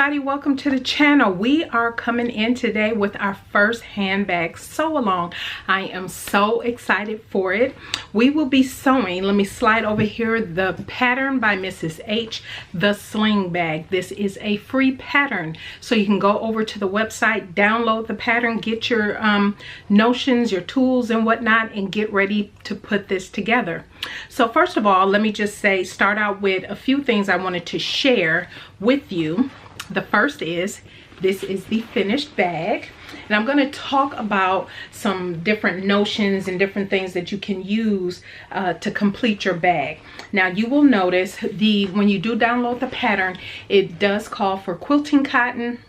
everybody, welcome to the channel. We are coming in today with our first handbag sew along. I am so excited for it. We will be sewing, let me slide over here, the pattern by Mrs. H, the Sling bag. This is a free pattern, so you can go over to the website, download the pattern, get your notions, your tools and whatnot, and get ready to put this together. So first of all, let me just say, start out with a few things I wanted to share with you. The first is, this is the finished bag, and I'm going to talk about some different notions and different things that you can use to complete your bag. Now you will notice when you do download the pattern, it does call for quilting cotton.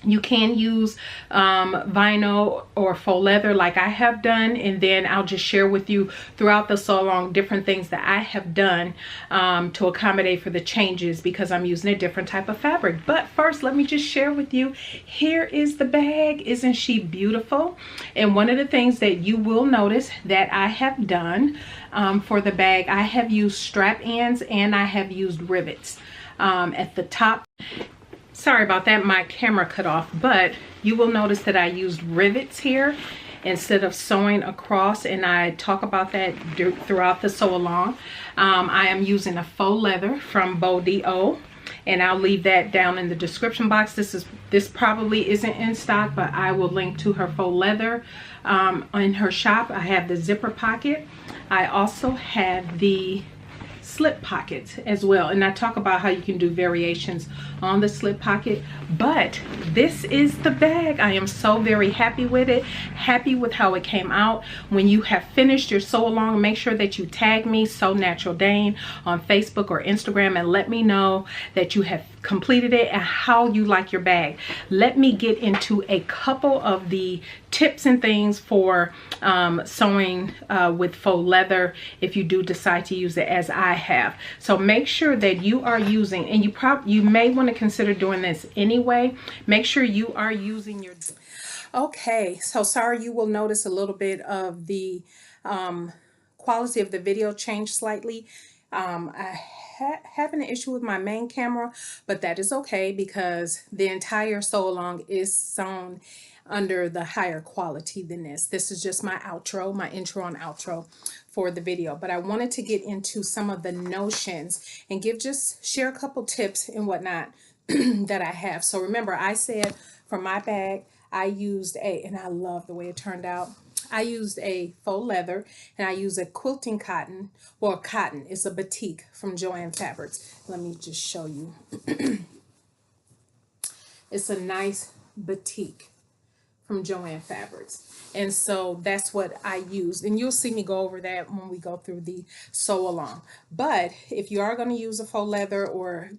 You can use vinyl or faux leather like I have done, and then I'll just share with you throughout the sew along different things that I have done to accommodate for the changes, because I'm using a different type of fabric. But first, let me just share with you, here is the bag. Isn't she beautiful? And one of the things that you will notice that I have done for the bag, I have used strap ends and I have used rivets at the top. Sorry about that, my camera cut off, but you will notice that I used rivets here instead of sewing across, and I talk about that throughout the sew along. I am using a faux leather from Bo Do, and I'll leave that down in the description box. This probably isn't in stock, but I will link to her faux leather in her shop. I have the zipper pocket. I also have the slip pockets as well, and I talk about how you can do variations on the slip pocket. But this is the bag. I am so very happy with it, happy with how it came out. When you have finished your sew along, make sure that you tag me, NaturalDane, on Facebook or Instagram, and let me know that you have completed it and how you like your bag. Let me get into a couple of the tips and things for sewing with faux leather if you do decide to use it as I have. So make sure that you are using, and you may want to consider doing this anyway, make sure you are using your... Okay, so sorry, you will notice a little bit of the quality of the video change slightly. I having an issue with my main camera, but that is okay because the entire sew along is sewn under the higher quality than this. This is just my outro, my intro and outro for the video. But I wanted to get into some of the notions and share a couple tips and whatnot that I have. So remember, I said for my bag, I used and I love the way it turned out. I used a faux leather, and I used a quilting cotton, or cotton. It's a batik from Joann Fabrics. Let me just show you. It's a nice batik from Joann Fabrics. And so that's what I used, and you'll see me go over that when we go through the sew along. But if you are going to use a faux leather or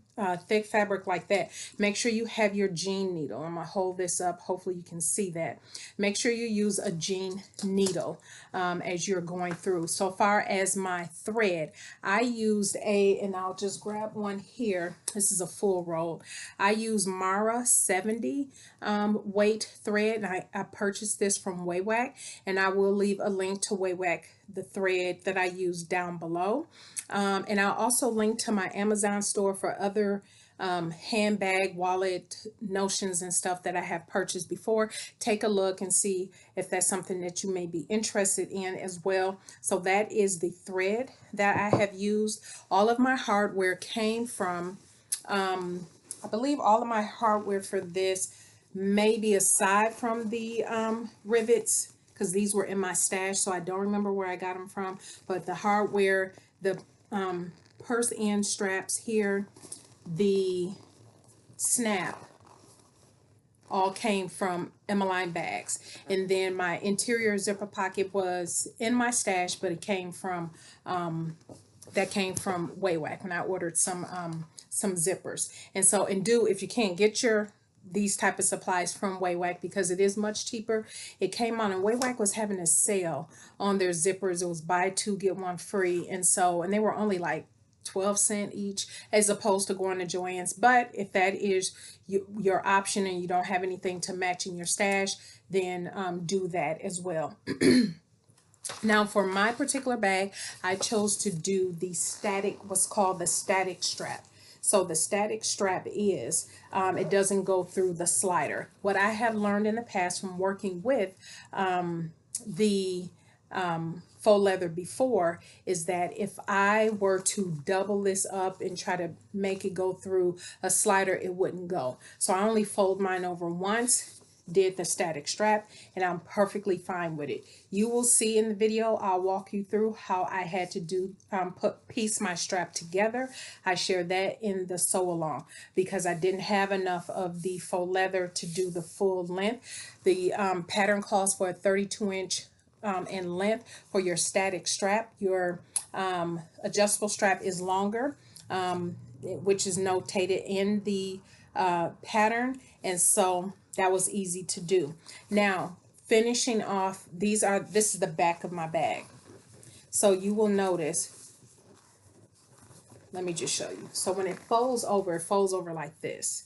thick fabric like that, make sure you have your jean needle. I'm going to hold this up, hopefully you can see that. Make sure you use a jean needle as you're going through. So far as my thread, I used and I'll just grab one here. This is a full roll. I use Mara 70 weight thread, and I purchased this from Waywack, and I will leave a link to Waywack, the thread that I use, down below. And I'll also link to my Amazon store for other handbag, wallet notions and stuff that I have purchased before. Take a look and see if that's something that you may be interested in as well. So that is the thread that I have used. All of my hardware came from, I believe all of my hardware for this, maybe aside from the rivets, because these were in my stash, so I don't remember where I got them from, but the hardware, the purse end straps here, the snap, all came from Emmeline bags. And then my interior zipper pocket was in my stash, but it came from Waywack when I ordered some zippers. And so, if you can't get these type of supplies from Waywack, because it is much cheaper. It came on, and Waywack was having a sale on their zippers. It was buy two get one free, and they were only like 12 cents each, as opposed to going to Joann's. But if that is your option and you don't have anything to match in your stash, then do that as well. Now for my particular bag, I chose to do the static, what's called the static strap. So the static strap is, it doesn't go through the slider. What I have learned in the past from working with the faux leather before is that if I were to double this up and try to make it go through a slider, it wouldn't go. So I only fold mine over once, did the static strap, and I'm perfectly fine with it. You will see in the video, I'll walk you through how I had to do piece my strap together. I shared that in the sew along because I didn't have enough of the faux leather to do the full length. The pattern calls for a 32-inch in length for your static strap. Your adjustable strap is longer, which is notated in the pattern, and so that was easy to do. Now, finishing off, this is the back of my bag. So you will notice, let me just show you. So when it folds over like this.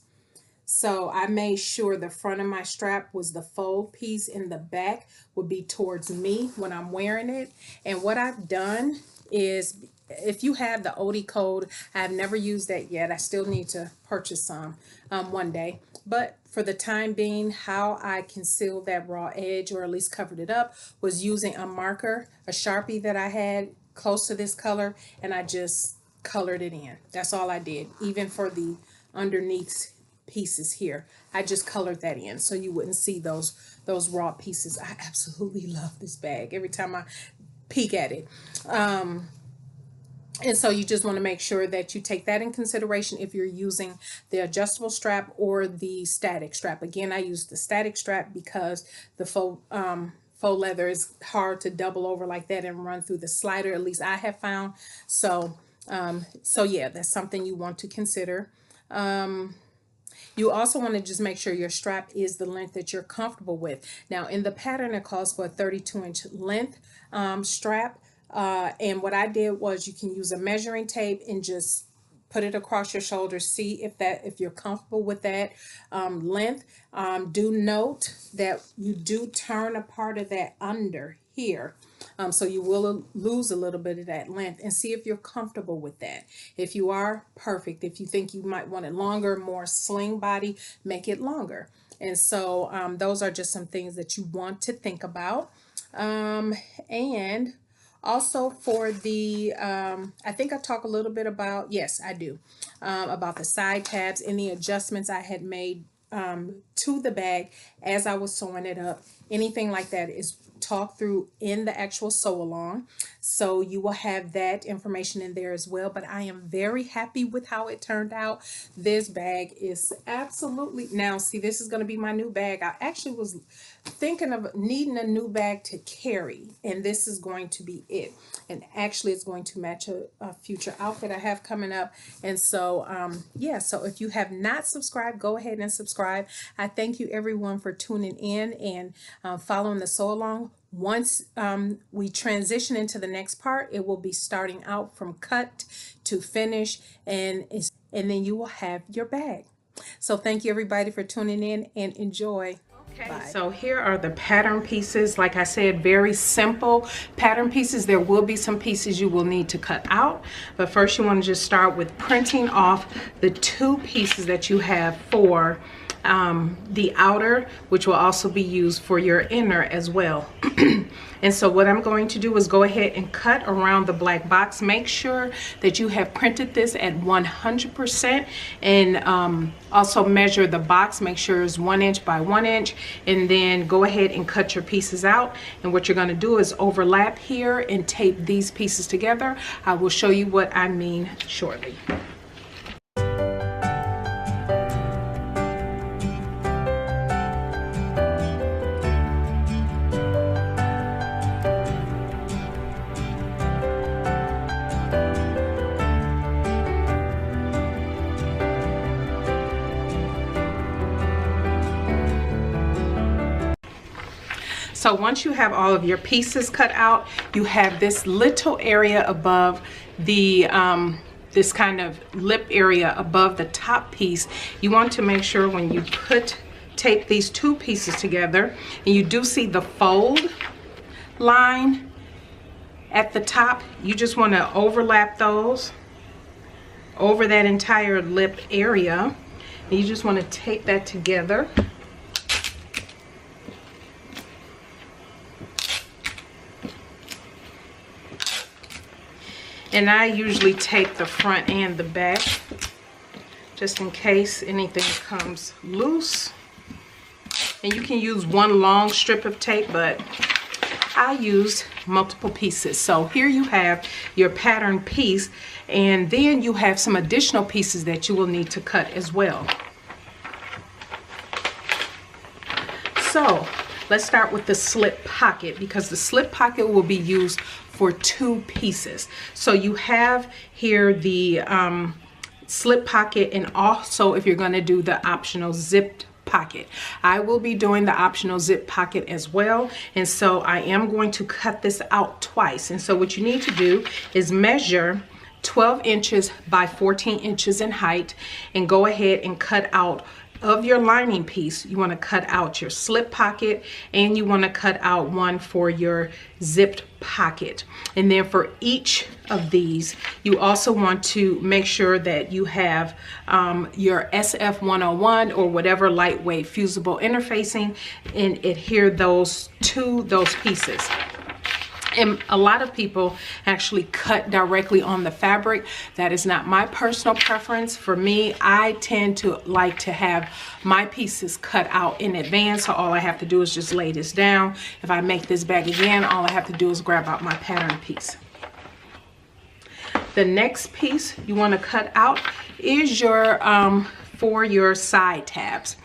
So I made sure the front of my strap was the fold piece, and the back would be towards me when I'm wearing it. And what I've done is, if you have the OD code, I've never used that yet. I still need to purchase some one day. But for the time being, how I concealed that raw edge, or at least covered it up, was using a marker, a Sharpie that I had close to this color, and I just colored it in. That's all I did. Even for the underneath pieces here, I just colored that in so you wouldn't see those raw pieces. I absolutely love this bag every time I peek at it. And so you just want to make sure that you take that in consideration if you're using the adjustable strap or the static strap. Again, I use the static strap because the faux leather is hard to double over like that and run through the slider, at least I have found. So yeah, that's something you want to consider. You also want to just make sure your strap is the length that you're comfortable with. Now, in the pattern, it calls for a 32-inch length strap. And what I did was, you can use a measuring tape and just put it across your shoulder. See if you're comfortable with that length. Do note that you do turn a part of that under here. So you will lose a little bit of that length, and see if you're comfortable with that. If you are, perfect. If you think you might want it longer, more sling body, make it longer. And so those are just some things that you want to think about. And also for the, I think I talk a little bit about, yes, I do, about the side tabs and the adjustments I had made to the bag as I was sewing it up. Anything like that is talked through in the actual sew along, so you will have that information in there as well. But I am very happy with how it turned out. This bag is absolutely, now see, this is going to be my new bag. I actually was thinking of needing a new bag to carry, and this is going to be it. And actually it's going to match a future outfit I have coming up. And so yeah, so if you have not subscribed, go ahead and subscribe. I thank you everyone for tuning in and following the sew along. Once we transition into the next part, it will be starting out from cut to finish, and then you will have your bag. So thank you everybody for tuning in, and enjoy. Okay, bye. So here are the pattern pieces. Like I said, very simple pattern pieces. There will be some pieces you will need to cut out, but first you want to just start with printing off the two pieces that you have for the outer, which will also be used for your inner as well. And so what I'm going to do is go ahead and cut around the black box. Make sure that you have printed this at 100%, and also measure the box. Make sure it's 1 inch by 1 inch, and then go ahead and cut your pieces out. And what you're going to do is overlap here and tape these pieces together. I will show you what I mean shortly. So once you have all of your pieces cut out, you have this little area above the this kind of lip area above the top piece. You want to make sure when you tape these two pieces together, and you do see the fold line at the top, you just want to overlap those over that entire lip area. And you just want to tape that together. And I usually tape the front and the back, just in case anything comes loose. And you can use one long strip of tape, but I used multiple pieces. So here you have your pattern piece, and then you have some additional pieces that you will need to cut as well. So let's start with the slip pocket, because the slip pocket will be used for 2 pieces. So you have here the slip pocket, and also if you're going to do the optional zipped pocket. I will be doing the optional zip pocket as well, and so I am going to cut this out twice. And so what you need to do is measure 12 inches by 14 inches in height, and go ahead and cut out of your lining piece. You want to cut out your slip pocket, and you want to cut out one for your zipped pocket. And then for each of these, you also want to make sure that you have your SF101 or whatever lightweight fusible interfacing, and adhere those to those pieces. And a lot of people actually cut directly on the fabric. That is not my personal preference. For me, I tend to like to have my pieces cut out in advance. So all I have to do is just lay this down. If I make this bag again, all I have to do is grab out my pattern piece. The next piece you want to cut out is your for your side tabs.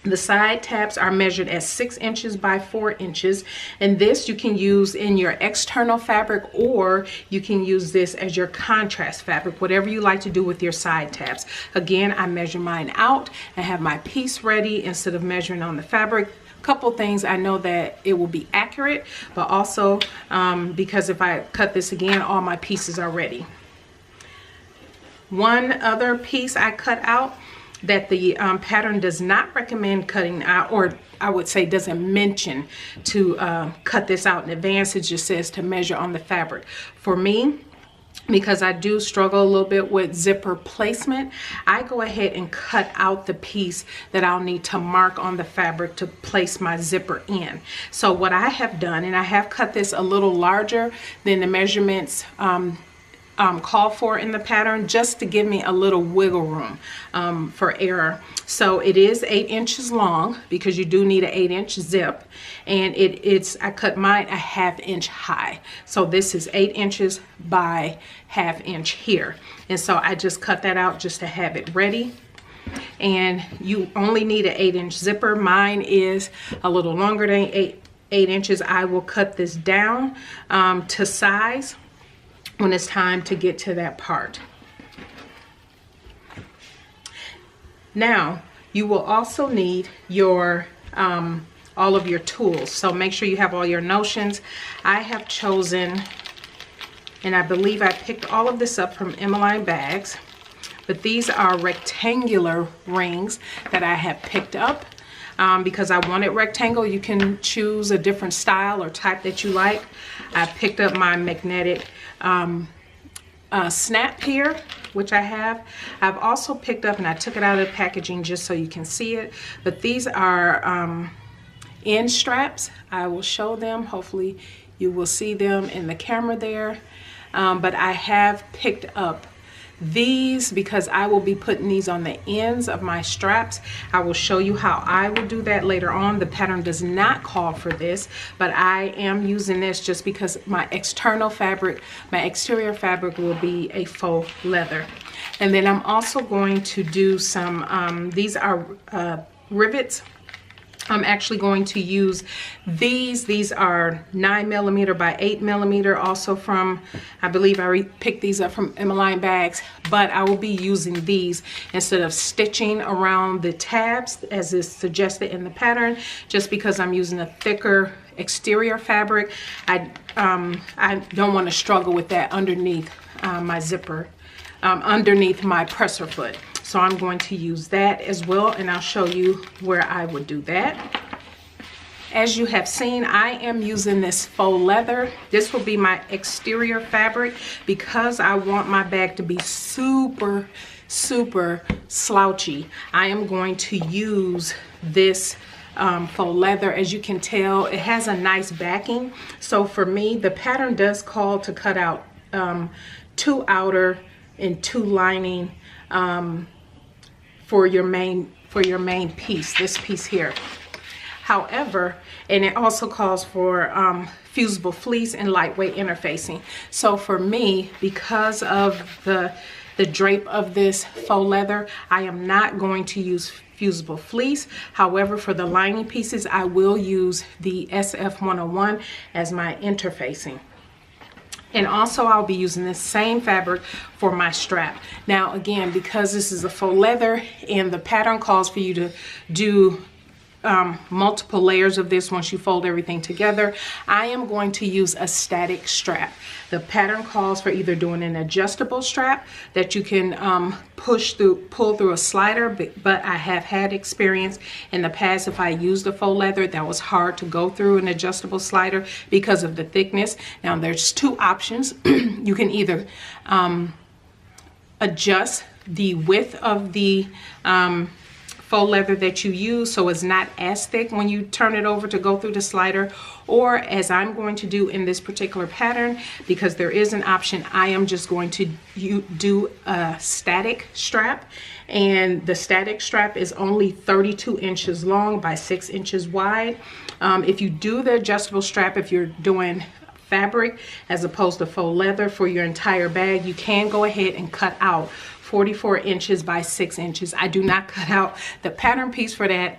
The side tabs are measured as 6 inches by 4 inches, and this you can use in your external fabric, or you can use this as your contrast fabric, whatever you like to do with your side tabs. Again, I measure mine out and have my piece ready instead of measuring on the fabric. Couple things, I know that it will be accurate, but also because if I cut this again, all my pieces are ready. One other piece I cut out that the pattern does not recommend cutting out, or I would say doesn't mention to cut this out in advance. It just says to measure on the fabric. For me, because I do struggle a little bit with zipper placement, I go ahead and cut out the piece that I'll need to mark on the fabric to place my zipper in. So what I have done, and I have cut this a little larger than the measurements call for in the pattern, just to give me a little wiggle room for error. So it is 8 inches long, because you do need an 8-inch zip, and I cut mine a 1/2 inch high. So this is 8 inches by 1/2 inch here, and so I just cut that out just to have it ready. And you only need an 8-inch zipper. Mine is a little longer than 8 inches. I will cut this down to size when it's time to get to that part. Now, you will also need your all of your tools. So make sure you have all your notions. I have chosen, and I believe I picked all of this up from Emmeline Bags, but these are rectangular rings that I have picked up because I wanted rectangle. You can choose a different style or type that you like. I picked up my magnetic snap here, which I have. I've also picked up, and I took it out of the packaging just so you can see it, but these are end straps. I will show them. Hopefully you will see them in the camera there. But I have picked up these because I will be putting these on the ends of my straps. I will show you how I will do that later on. The pattern does not call for this, but I am using this just because my external fabric, my exterior fabric will be a faux leather. And then I'm also going to do some, these are rivets. I'm actually going to use these. These are 9mm by 8mm, also from, I believe I picked these up from Emmeline Bags, but I will be using these instead of stitching around the tabs as is suggested in the pattern, just because I'm using a thicker exterior fabric. I don't want to struggle with that underneath my zipper, underneath my presser foot. So I'm going to use that as well, and I'll show you where I would do that. as you have seen, I am using this faux leather. This will be my exterior fabric because I want my bag to be super slouchy. I am going to use this faux leather. As you can tell, it has a nice backing. So for me, the pattern does call to cut out 2 outer and 2 lining for your main piece, this piece here. However, and it also calls for fusible fleece and lightweight interfacing. So for me, because of the drape of this faux leather, I am not going to use fusible fleece. However, for the lining pieces, I will use the SF101 as my interfacing. And also I'll be using this same fabric for my strap. Now again, because this is a faux leather and the pattern calls for you to do multiple layers of this once you fold everything together, I am going to use a static strap. The pattern calls for either doing an adjustable strap that you can pull through a slider, but I have had experience in the past if I used a faux leather that was hard to go through an adjustable slider because of the thickness. Now there's 2 options. You can either adjust the width of the faux leather that you use so it's not as thick when you turn it over to go through the slider, or as I'm going to do in this particular pattern, because there is an option, I am just going to do a static strap, and the static strap is only 32 inches long by 6 inches wide. If you do the adjustable strap, if you're doing fabric as opposed to faux leather for your entire bag, you can go ahead and cut out 44 inches by 6 inches. I do not cut out the pattern piece for that.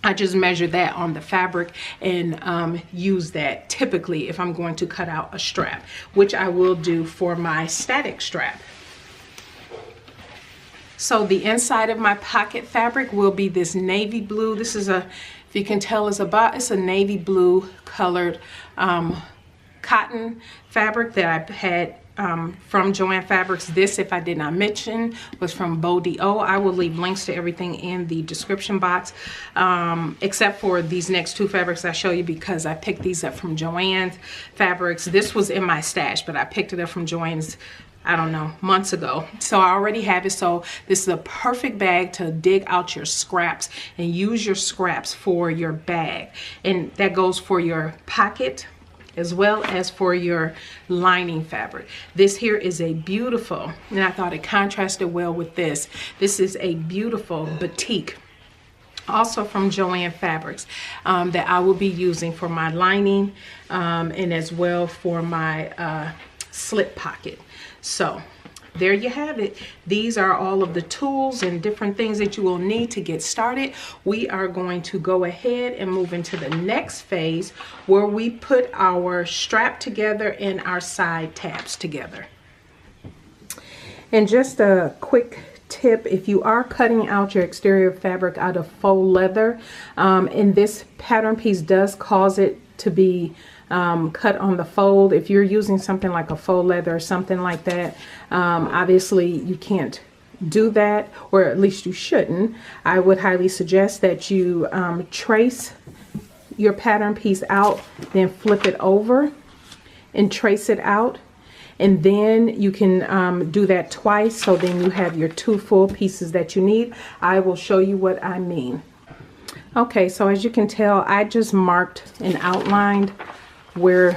I just measure that on the fabric and use that typically if I'm going to cut out a strap, which I will do for my static strap. So the inside of my pocket fabric will be this navy blue. This is if you can tell, it's a navy blue colored cotton fabric that I've had from Joann Fabrics. This, if I did not mention, was from Bo.do. I will leave links to everything in the description box, except for these next 2 fabrics I show you, because I picked these up from Joann Fabrics. This was in my stash, but I picked it up from Joann's, I don't know, months ago. So I already have it. So this is a perfect bag to dig out your scraps and use your scraps for your bag. And that goes for your pocket as well as for your lining fabric. This here is a beautiful, and I thought it contrasted well with this. This is a beautiful batik, also from Joann Fabrics, that I will be using for my lining and as well for my slip pocket. So there you have it. These are all of the tools and different things that you will need to get started. We are going to go ahead and move into the next phase where we put our strap together and our side tabs together. And just a quick tip, if you are cutting out your exterior fabric out of faux leather, and this pattern piece does cause it to be cut on the fold. If you're using something like a faux leather or something like that, obviously you can't do that, or at least you shouldn't. I would highly suggest that you trace your pattern piece out, then flip it over and trace it out, and then you can do that twice, so then you have your 2 full pieces that you need. I will show you what I mean. Okay, so as you can tell, I just marked and outlined where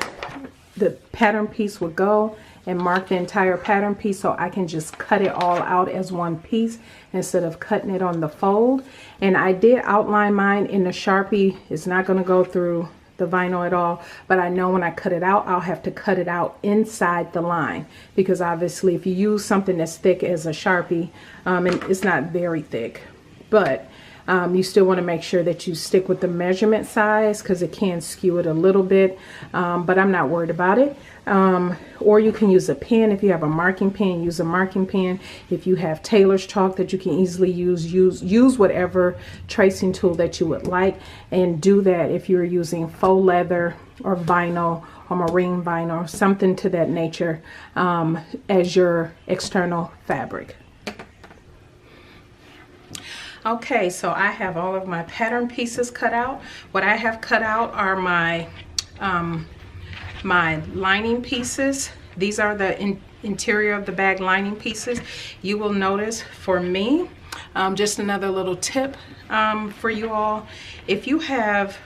the pattern piece would go and mark the entire pattern piece, so I can just cut it all out as one piece instead of cutting it on the fold. And I did outline mine in the Sharpie. It's not going to go through the vinyl at all, but I know when I cut it out, I'll have to cut it out inside the line, because obviously if you use something as thick as a Sharpie, and it's not very thick, but you still want to make sure that you stick with the measurement size, because it can skew it a little bit, but I'm not worried about it. Or you can use a pen. If you have a marking pen, use a marking pen. If you have tailor's chalk that you can easily use whatever tracing tool that you would like, and do that if you're using faux leather or vinyl or marine vinyl, something to that nature, as your external fabric. Okay, so I have all of my pattern pieces cut out. What I have cut out are my my lining pieces. These are the interior of the bag lining pieces. You will notice for me, just another little tip for you all, if you have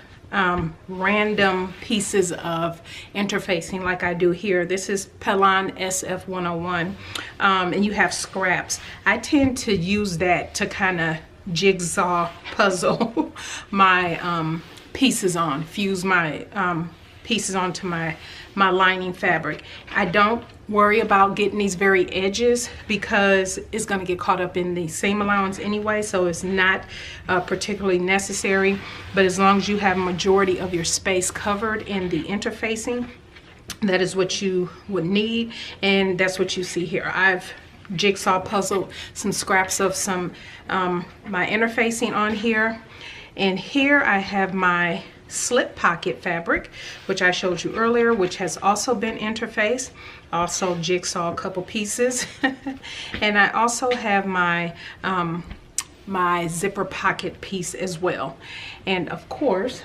random pieces of interfacing like I do here, this is Pelon SF101, and you have scraps, I tend to use that to kind of jigsaw puzzle my pieces on, fuse my pieces onto my lining fabric. I don't worry about getting these very edges because it's going to get caught up in the seam allowance anyway, so it's not particularly necessary. But as long as you have a majority of your space covered in the interfacing, that is what you would need, and that's what you see here. I've jigsaw puzzled some scraps of some my interfacing on here, and here I have my slip pocket fabric, which I showed you earlier, which has also been interfaced, also jigsaw a couple pieces. And I also have my my zipper pocket piece as well. And of course,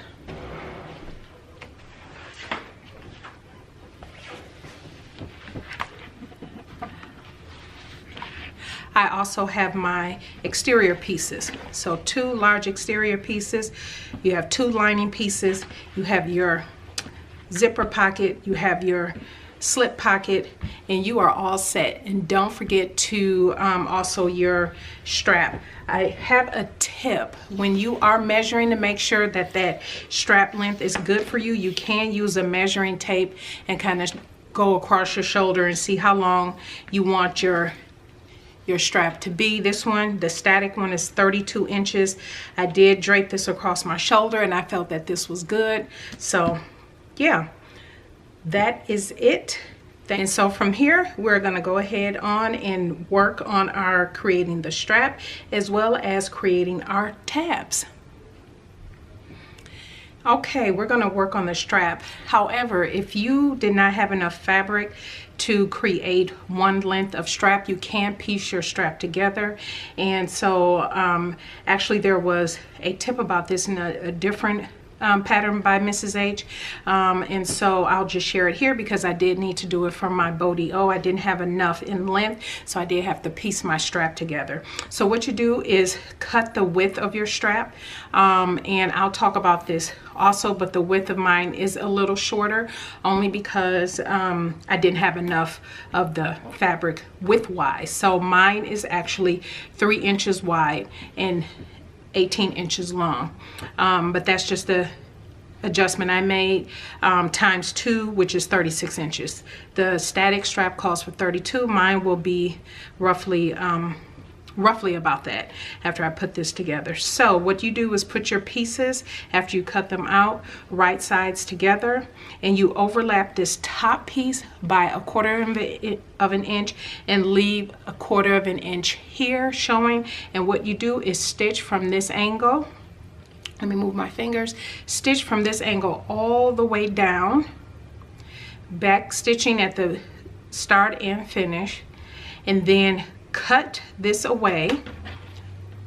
I also have my exterior pieces. So 2 large exterior pieces, you have 2 lining pieces, you have your zipper pocket, you have your slip pocket, and you are all set. And don't forget to also your strap. I have a tip. When you are measuring to make sure that that strap length is good for you, you can use a measuring tape and kind of go across your shoulder and see how long you want your strap to be. This one, the static one, is 32 inches. I did drape this across my shoulder and I felt that this was good. So yeah, that is it. And so from here, we're going to go ahead on and work on our creating the strap as well as creating our tabs. Okay, we're going to work on the strap. However, if you did not have enough fabric to create one length of strap, you can piece your strap together. And so actually there was a tip about this in a different pattern by Mrs. H, and so I'll just share it here because I did need to do it for my Bodie O. I didn't have enough in length, so I did have to piece my strap together. So what you do is cut the width of your strap, and I'll talk about this also, but the width of mine is a little shorter only because I didn't have enough of the fabric width-wise. So mine is actually 3 inches wide and 18 inches long, but that's just the adjustment I made, times 2, which is 36 inches. The static strap calls for 32. Mine will be roughly about that after I put this together. So what you do is put your pieces, after you cut them out, right sides together, and you overlap this top piece by 1/4 of an inch and leave 1/4 of an inch here showing. And what you do is stitch from this angle. Let me move my fingers. Stitch from this angle all the way down, back stitching at the start and finish, and then cut this away,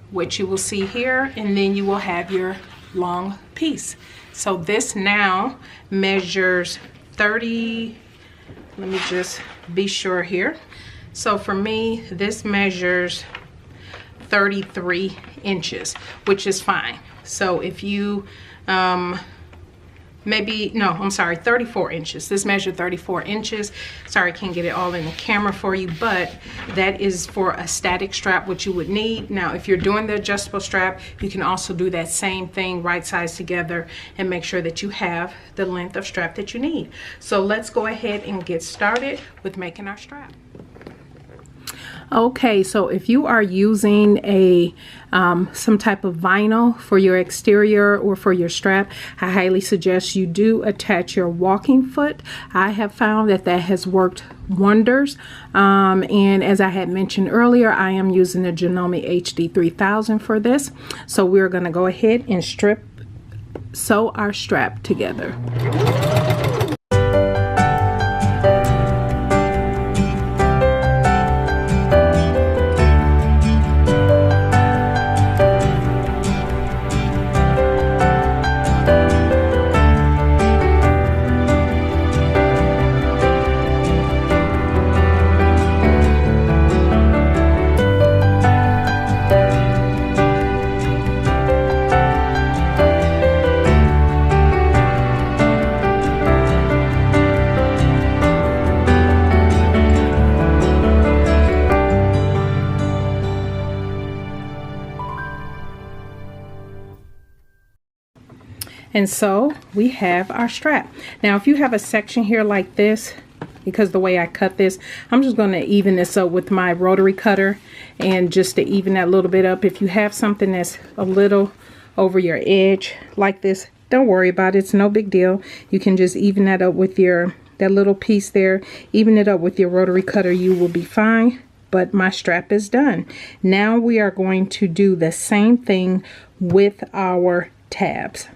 which you will see here, and then you will have your long piece. So this now measures 30, let me just be sure here. So for me, this measures 33 inches, which is fine. So if you maybe, no, I'm sorry, 34 inches. This measured 34 inches. Sorry, I can't get it all in the camera for you, but that is for a static strap, what you would need. Now, if you're doing the adjustable strap, you can also do that same thing, right sides together, and make sure that you have the length of strap that you need. So let's go ahead and get started with making our strap. Okay, so if you are using a some type of vinyl for your exterior or for your strap, I highly suggest you do attach your walking foot. I have found that that has worked wonders, and as I had mentioned earlier, I am using the Janome HD 3000 for this. So we're going to go ahead and sew our strap together. And so we have our strap. Now if you have a section here like this, because the way I cut this, I'm just going to even this up with my rotary cutter, and just to even that little bit up. If you have something that's a little over your edge like this, don't worry about it. It's no big deal. You can just even that up with that little piece there. Even it up with your rotary cutter, you will be fine. But my strap is done. Now we are going to do the same thing with our tabs.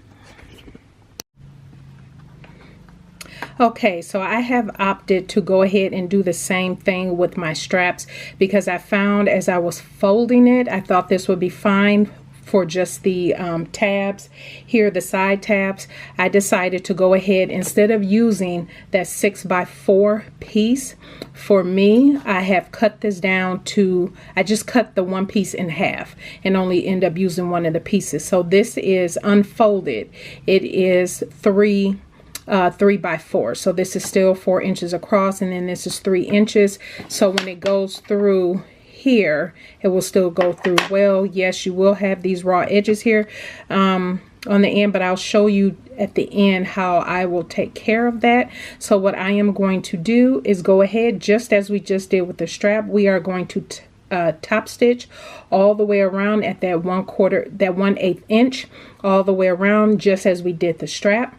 Okay, so I have opted to go ahead and do the same thing with my straps, because I found as I was folding it, I thought this would be fine for just the tabs here, the side tabs. I decided to go ahead, instead of using that 6x4 piece, for me, I have cut this down to, I just cut the one piece in half and only end up using one of the pieces. So this is unfolded. It is 3x4, so this is still 4 inches across, and then this is 3 inches. So when it goes through here, it will still go through well. Yes, you will have these raw edges here on the end, but I'll show you at the end how I will take care of that. So what I am going to do is go ahead, just as we just did with the strap, we are going to top stitch all the way around at that 1/8 inch, all the way around, just as we did the strap.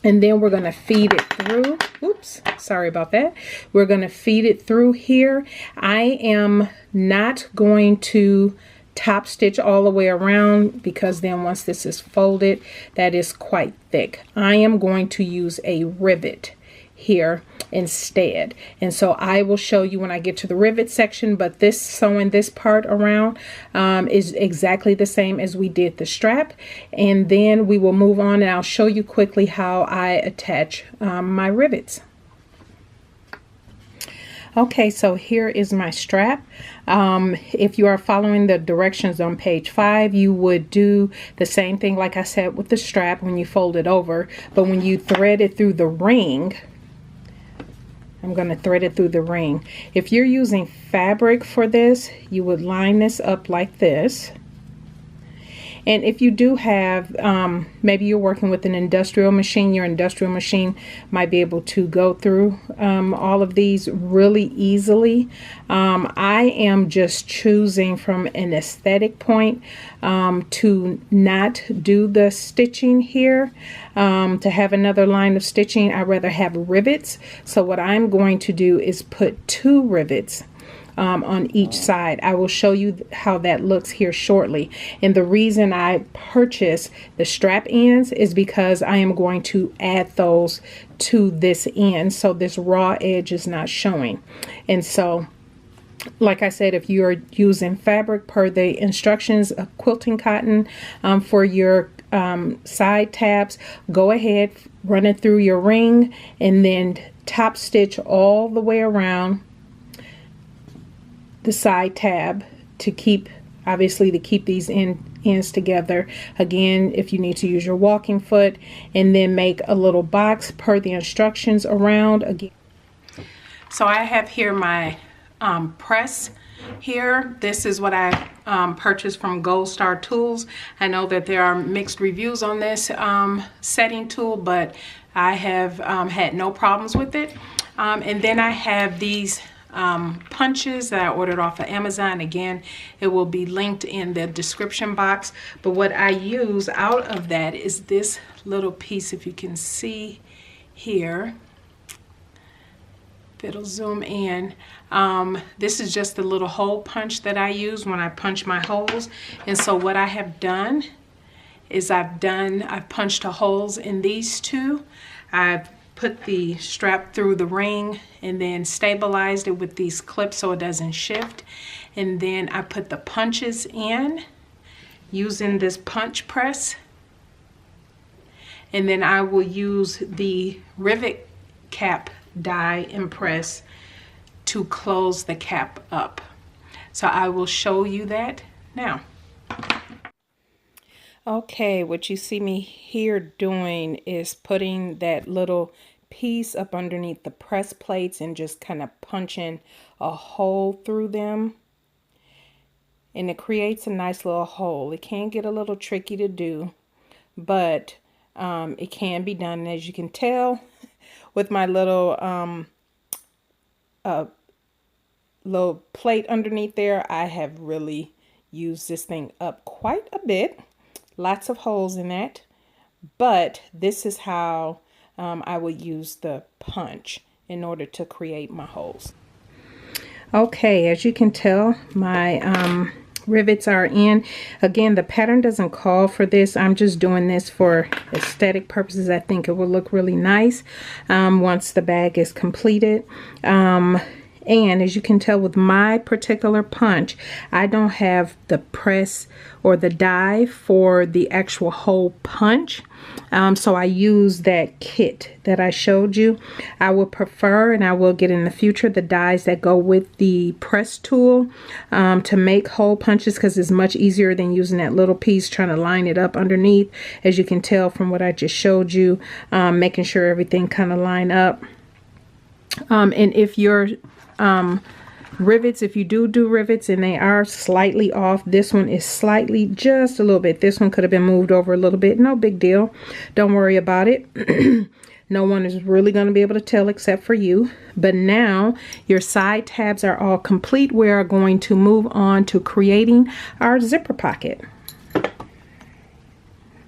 And then we're going to feed it through. Oops, sorry about that. We're going to feed it through here. I am not going to top stitch all the way around, because then once this is folded, that is quite thick. I am going to use a rivet here instead, and so I will show you when I get to the rivet section. But this sewing this part around is exactly the same as we did the strap, and then we will move on and I'll show you quickly how I attach my rivets. Okay, so here is my strap. If you are following the directions on page 5, you would do the same thing like I said with the strap when you fold it over, but when you thread it through the ring, I'm going to thread it through the ring. If you're using fabric for this, you would line this up like this. And if you do have, maybe you're working with an industrial machine, your industrial machine might be able to go through all of these really easily. I am just choosing from an aesthetic point to not do the stitching here, to have another line of stitching. I'd rather have rivets. So what I'm going to do is put 2 rivets on each side. I will show you how that looks here shortly. And the reason I purchased the strap ends is because I am going to add those to this end, so this raw edge is not showing. And so, like I said, if you are using fabric per the instructions of quilting cotton for your side tabs, go ahead, run it through your ring, and then top stitch all the way around the side tab to keep, obviously, to keep these ends together. Again, if you need to use your walking foot, and then make a little box per the instructions around again. So I have here my press here. This is what I purchased from Gold Star Tools. I know that there are mixed reviews on this setting tool, but I have had no problems with it. And then I have these punches that I ordered off of Amazon. Again, it will be linked in the description box. But what I use out of that is this little piece, if you can see here, if it'll zoom in. This is just a little hole punch that I use when I punch my holes. And so what I have done is I've punched the holes in these two. I've put the strap through the ring and then stabilized it with these clips so it doesn't shift. And then I put the punches in using this punch press. And then I will use the rivet cap die and press to close the cap up. So I will show you that now. Okay, what you see me here doing is putting that little piece up underneath the press plates and just kind of punching a hole through them. And it creates a nice little hole. It can get a little tricky to do, but it can be done. And as you can tell with my little little plate underneath there, I have really used this thing up quite a bit. Lots of holes in that, but this is how I would use the punch in order to create my holes. Okay, as you can tell, my rivets are in. Again, the pattern doesn't call for this. I'm just doing this for aesthetic purposes. I think it will look really nice once the bag is completed. And as you can tell with my particular punch, I don't have the press or the die for the actual hole punch. So I use that kit that I showed you. I would prefer, and I will get in the future, the dies that go with the press tool to make hole punches, because it's much easier than using that little piece trying to line it up underneath. As you can tell from what I just showed you, making sure everything kind of line up. And if you're rivets, if you do rivets and they are slightly off, this one is slightly, just a little bit. This one could have been moved over a little bit. No big deal. Don't worry about it. No one is really going to be able to tell except for you. But now your side tabs are all complete. We are going to move on to creating our zipper pocket.